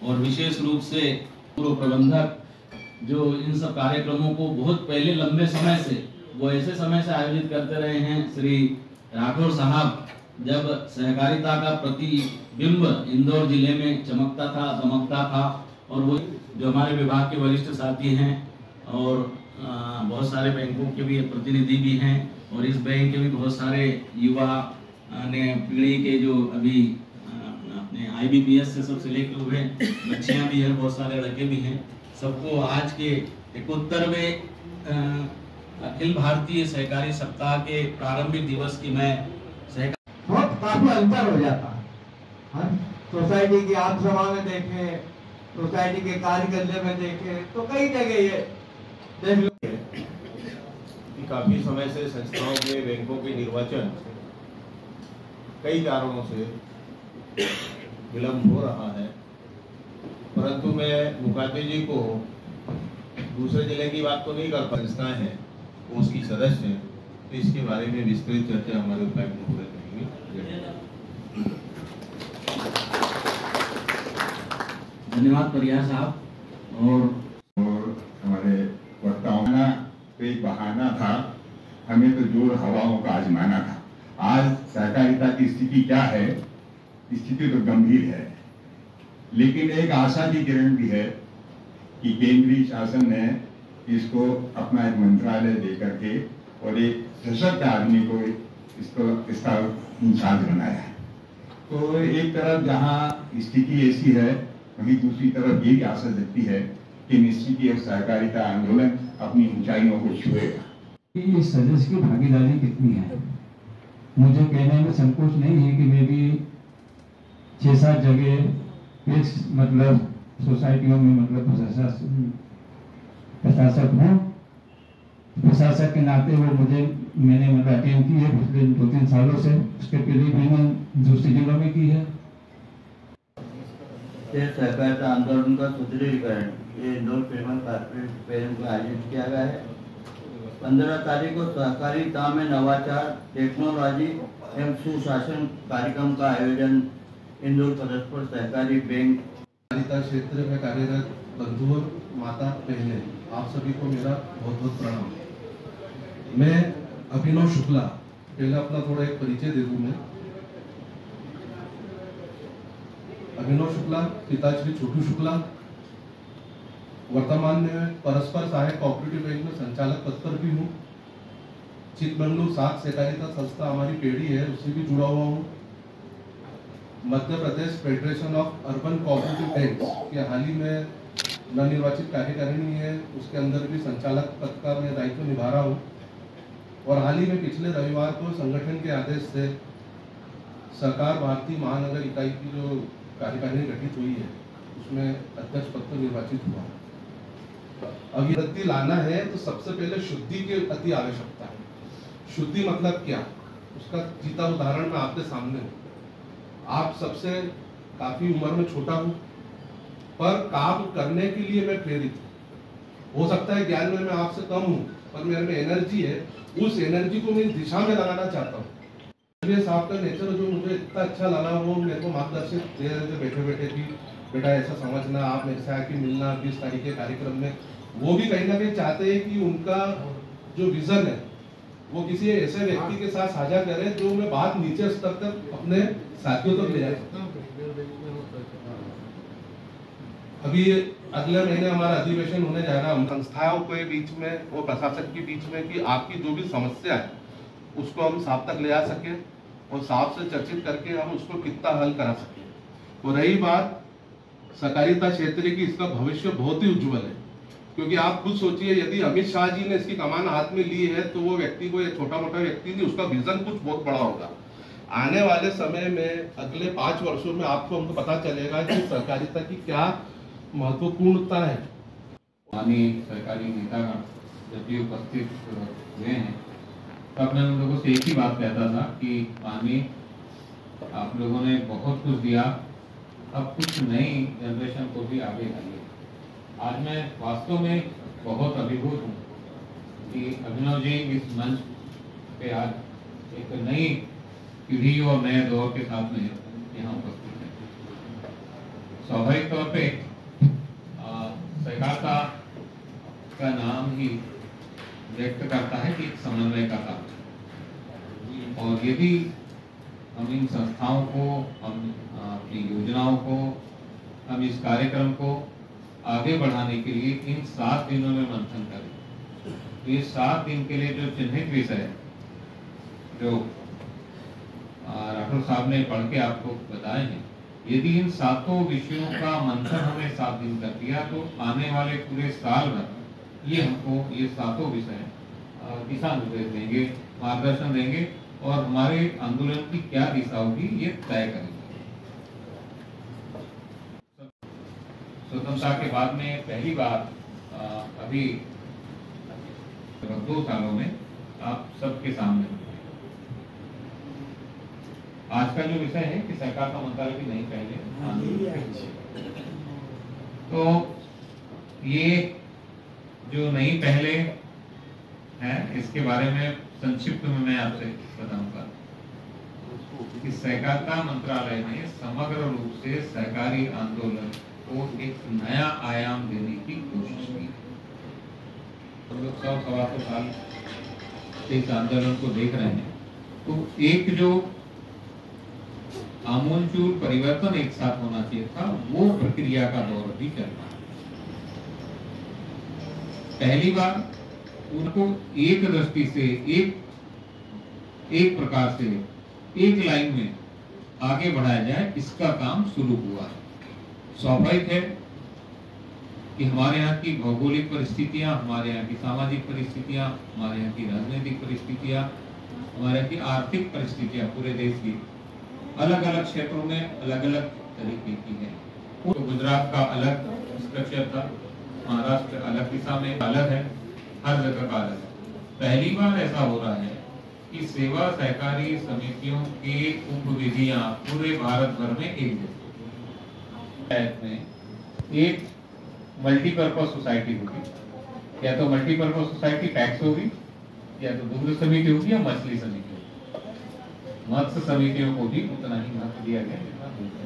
और विशेष रूप से पूर्व प्रबंधक जो इन सब कार्यक्रमों को बहुत पहले लंबे समय से, वो ऐसे समय से आयोजित करते रहे हैं। श्री राठौर साहब, जब सहकारिता का प्रतिबिंब इंदौर जिले में चमकता था, दमकता था, और वो जो हमारे विभाग के वरिष्ठ साथी हैं और बहुत सारे बैंकों के भी प्रतिनिधि भी हैं, और इस बैंक के भी बहुत सारे युवा ने पीढ़ी के जो अभी अपने IBPS से सब सिलेक्ट हुए बच्चियां भी हैं, बहुत सारे लड़के भी हैं, सबको आज के 71वें अखिल भारतीय सहकारी सप्ताह के प्रारंभिक दिवस की मैं बहुत काफी अंतर हो जाता है। सोसाइटी की आम सभा में देखे, सोसाइटी के कार्य करने में देखे, तो कई जगह ये देख लो कि काफी समय से संस्थाओं के, बैंकों के निर्वाचन कई कारणों से विलंब हो रहा है, परंतु मैं मुखार्जी जी को दूसरे जिले की बात तो नहीं कर पा, संस्थाएं हैं वो उसकी सदस्य हैं, तो इसके बारे में विस्तृत चर्चा हमारे उपायुक्त महोदय करेंगे। धन्यवाद परिया साहब। और हमारे वक्ताओं का एक बहाना था, हमें तो जोर हवाओं का आजमाना था। आज सहकारिता की स्थिति क्या है? स्थिति तो गंभीर है, लेकिन एक आशा की किरण भी है कि केंद्रीय शासन ने इसको अपना एक मंत्रालय देकर के और एक सशक्त आदमी को इसका इंचार्ज बनाया है। तो एक तरफ जहाँ स्थिति ऐसी है, वहीं दूसरी तरफ ये भी आशा जगती है कि निश्चित ही सहकारिता आंदोलन अपनी ऊंचाइयों को छुएगा। इस सदस्य की भागीदारी कितनी है, मुझे कहने में संकोच नहीं है कि मैं भी 6-7 जगह इस मतलब सोसाइटियों में मतलब प्रशासक हूँ। प्रशासक के नाते वो मैंने मतलब अटेंड की है पिछले 2-3 सालों से, उसके पहले भी मैंने दूसरी जगह में की है। सहकारिता आंदोलन का सुदृढ़ीकरण ये इंदौर पेमेंट कारपोरेशन को आयोजित किया गया है। 15 तारीख को सहकारिता में नवाचार, टेक्नोलॉजी एवं सुशासन कार्यक्रम का आयोजन इंदौर परस्पर सहकारी बैंक सहकारिता क्षेत्र में कार्यरत बंधुओं, माता, बहनें, आप सभी को मेरा बहुत बहुत प्रणाम। मैं अभिनव शुक्ला, पहले अपना थोड़ा एक परिचय दे दूं। मैं अभिनव शुक्ला, पिता श्री छोटू शुक्ला, वर्तमान में परस्पर सहायक कोऑपरेटिव बैंक में संचालक पद पर भी हूँ। चिकमंगलुर 7 सहकारिता संस्था हमारी पेढ़ी है, उससे भी जुड़ा हुआ हूँ। Madhya Pradesh federation of urban cooperative banks के हाल ही में नवनिर्वाचित कार्यकारिणी है, उसके अंदर भी संचालक पद का मैं दायित्व निभा रहा हूँ। और हाल ही में पिछले रविवार को संगठन के आदेश से सरकार भारतीय महानगर इकाई की जो कार्यकारिणी गठित हुई है, उसमें अध्यक्ष पद पर निर्वाचित हुआ। अभी वृद्धि लाना है तो सबसे पहले शुद्धि की अति आवश्यकता है। शुद्धि मतलब क्या, उसका जीता उदाहरण मैं आपके सामने हूँ। आप सबसे काफी उम्र में छोटा हूँ, पर काम करने के लिए मैं प्रेरित हूँ। हो सकता है ज्ञान में मैं आपसे कम हूँ, पर मेरे में एनर्जी है, उस एनर्जी को मैं इस दिशा में लगाना चाहता हूँ। साहब का नेचर जो मुझे इतना अच्छा लगा, वो मेरे को मार्गदर्शित दे रहे थे बैठे बैठे कि बेटा ऐसा समझना, आप मेरे से आके मिलना 20 तारीख के कार्यक्रम में। वो भी कहीं ना कहीं चाहते हैं कि उनका जो विजन है वो किसी ऐसे व्यक्ति के साथ साझा करे जो मैं बात नीचे स्तर तक अपने साथियों तक ले जा सकता हूँ। अभी अगले महीने हमारा अधिवेशन होने जा रहा है संस्थाओं के बीच में, वो प्रशासक के बीच में, कि आपकी जो भी समस्या है उसको हम साफ तक ले जा सके और साफ से चर्चित करके हम उसको कितना हल करा सके। और रही बात सहकारिता क्षेत्र की, इसका भविष्य बहुत ही उज्जवल है, क्योंकि आप खुद सोचिए, यदि अमित शाह जी ने इसकी कमान हाथ में ली है तो वो व्यक्ति को, एक छोटा मोटा व्यक्ति नहीं, उसका विजन कुछ बहुत बड़ा होगा। आने वाले समय में अगले 5 वर्षों में आपको हमको पता चलेगा कि सहकारिता की क्या महत्वपूर्णता है। माननीय सरकारी नेता जब भी उपस्थित हुए हैं, तो अपने उन लोगों से एक ही बात कहता था कि माननीय आप लोगों ने बहुत कुछ दिया, अब कुछ नई जनरेशन को भी आगे लाइए। आज मैं वास्तव में बहुत अभिभूत हूँ कि अभिनव जी इस मंच पे आज एक नई पीढ़ी और नए दौर के साथ में यहाँ उपस्थित है। स्वाभाविक तौर पे सहकारिता का नाम ही व्यक्त करता है कि समन्वय का काम, और यदि हम इन संस्थाओं को, हम अपनी योजनाओं को, हम इस कार्यक्रम को आगे बढ़ाने के लिए इन 7 दिनों में मंथन करें, तो ये 7 दिन के लिए जो चिन्हित विषय जो राठौर साहब ने पढ़ के आपको बताए हैं, यदि इन 7 विषयों का मंथन हमें 7 दिन कर दिया तो आने वाले पूरे साल भर ये हमको ये 7 विषय दिशा निर्देश देंगे, मार्गदर्शन देंगे और हमारे आंदोलन की क्या दिशा होगी ये तय करेंगे। स्वतंत्रता के बाद में पहली बार अभी 2 सालों में आप सबके सामने आज का जो विषय है कि सहकारिता मंत्रालय की नई पहले, तो ये जो नई पहले है इसके बारे में संक्षिप्त में मैं आपसे बताऊंगा कि सहकारिता मंत्रालय ने समग्र रूप से सहकारी आंदोलन को एक नया आयाम देने की कोशिश की। हम लोग 100-125 साल से इस आंदोलन को देख रहे हैं, तो एक जो आमूलचूल परिवर्तन एक साथ होना चाहिए था, वो प्रक्रिया का दौर भी चल रहा है। पहली बार उनको एक दृष्टि से, एक प्रकार से, एक लाइन में आगे बढ़ाया जाए, इसका काम शुरू हुआ है। स्वाभाविक है कि हमारे यहाँ की भौगोलिक परिस्थितियां, हमारे यहाँ की सामाजिक परिस्थितियां, हमारे यहाँ की राजनीतिक परिस्थितियां, हमारे यहाँ की आर्थिक परिस्थितियां पूरे देश की अलग अलग क्षेत्रों में अलग अलग तरीके की है। तो गुजरात का अलग स्ट्रक्चर था, महाराष्ट्र अलग दिशा में अलग है, हर जगह का अलग है। पहली बार ऐसा हो रहा है कि सेवा सहकारी समितियों की उपविधियां पूरे भारत भर में एक जैसी। एक मल्टीपर्पज सोसाइटी होगी, या तो मल्टीपर्पज सोसाइटी पैक्स होगी, या तो दुग्ध समिति होगी, या मछली समिति होगी। मत्स्य समितियों को भी उतना ही महत्व दिया गया जितना दूसरे।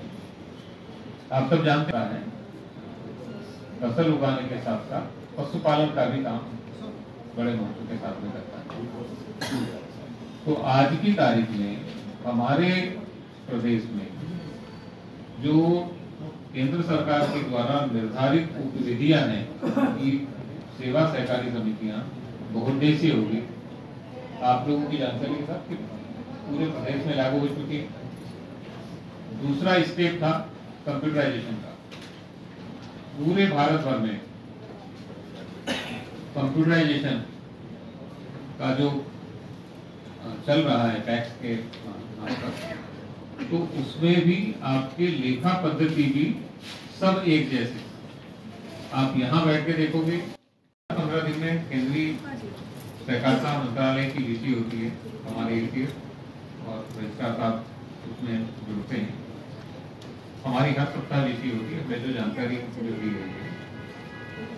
आप सब जानते हैं फसल उगाने के साथ साथ पशुपालन का भी काम बड़े महत्व के साथ में करता है। तो आज की तारीख में हमारे प्रदेश में जो केंद्र सरकार के द्वारा निर्धारित उपविधियां हैं कि सेवा सहकारी समितियां बहुउद्देशीय होगी, आप लोगों की जानकारी के साथ कि पूरे प्रदेश में लागू हो चुकी है। दूसरा स्टेप था कंप्यूटराइजेशन का। पूरे भारत भर में कंप्यूटराइजेशन का जो चल रहा है टैक्स के, तो उसमें भी आपके लेखा पद्धति भी सब एक जैसे। आप यहाँ बैठ के देखोगे 15 दिन में केंद्रीय सहकारिता मंत्रालय की वीसी होती है हमारे इर्द और रजिस्ट्रार साहब उसमें जुड़ते हैं। हमारी हर सप्ताह वीसी होती है। मैं जो जानकारी मिलती है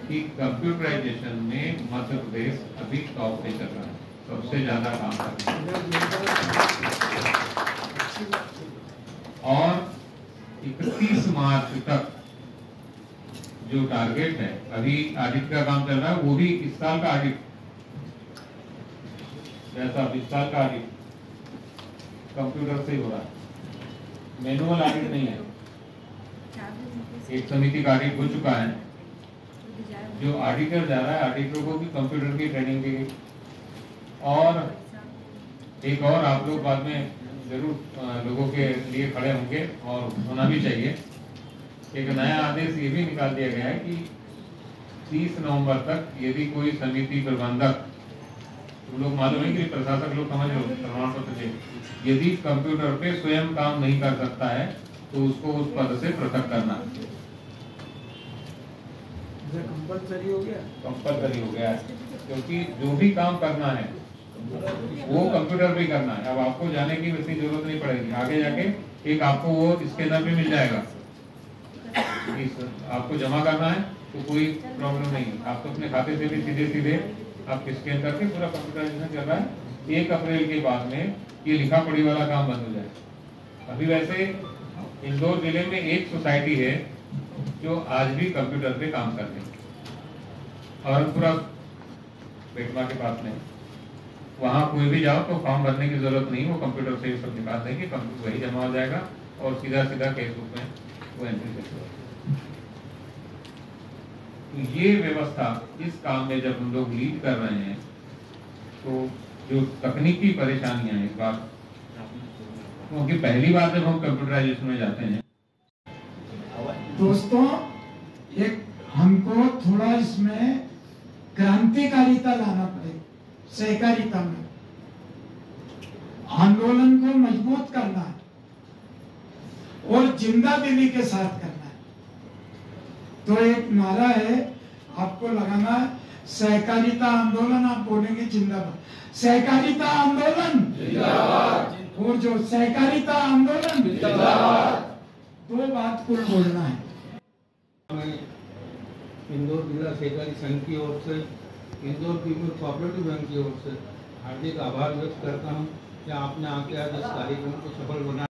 कि कंप्यूटराइजेशन में मध्य प्रदेश अभी टॉप पे चल रहा है, सबसे ज्यादा काम कर रहा है। और 31 मार्च तक जो टारगेट है, अभी ऑडिट का काम चल रहा है, वो भी इस साल का ऑडिट, जैसा इस साल का ऑडिट कंप्यूटर से ही हो रहा है, मैनुअल ऑडिट नहीं है। एक समिति का ऑडिट हो चुका है, जो ऑडिटर जा रहा है, ऑडिटर को भी कंप्यूटर की ट्रेनिंग दी गई। और एक और आप लोग बाद में जरूर लोगों के लिए खड़े होंगे और होना भी चाहिए। एक नया आदेश ये भी निकाल दिया गया है कि 30 नवंबर तक यदि कोई समिति प्रबंधक, तुम लोग मालूम है कि प्रशासक लोग समझ लो, प्रमाण पत्र से यदि कंप्यूटर पे स्वयं काम नहीं कर सकता है तो उसको उस पद से पृथक करना कंपलसरी हो गया है, क्योंकि जो भी काम करना है वो कंप्यूटर पे करना है। अब आपको जाने की इतनी जरूरत नहीं पड़ेगी, आगे जाके एक आपको वो स्कैनर भी मिल जाएगा, आपको जमा करना है तो कोई प्रॉब्लम नहीं है। आप तो अपने खाते से भी सीधे आप स्कैन करके पूरा कंप्यूटराइजेशन कर रहा है। 1 अप्रैल के बाद में ये लिखा पढ़ी वाला काम बंद हो जाए। अभी वैसे इंदौर जिले में एक सोसाइटी है जो आज भी कंप्यूटर पे काम करते हैं। और पूरा बेटवा के पास में वहाँ कोई भी जाओ तो फॉर्म भरने की जरूरत नहीं, वो कंप्यूटर से सब निकाल देंगे, कंप्यूटर वही जमा हो जाएगा और सीधा सीधा केस बुक में वो एंट्री करते हो। ये व्यवस्था इस काम में जब हम लोग लीड कर रहे हैं तो जो तकनीकी परेशानियां हैं इस बार, क्योंकि पहली बार जब हम कंप्यूटराइजेशन में जाते हैं। दोस्तों, एक हमको थोड़ा इसमें क्रांतिकारिता लाना पड़ेगा। सहकारिता में आंदोलन को मजबूत करना है और जिंदा दिली के साथ करना है। तो एक नारा है, आपको लगाना है, सहकारिता आंदोलन। आप बोलेंगे जिंदाबाद, सहकारिता आंदोलन जिंदाबाद, और जो सहकारिता आंदोलन जिंदाबाद, दो बात को बोलना है। मैं इंदौर जिला सहकारी संघ की ओर से, इंदौर पीपल कोऑपरेटिव बैंक की ओर से हार्दिक आभार व्यक्त करता हूं कि आपने आके आज इस कार्यक्रम को सफल बनाया।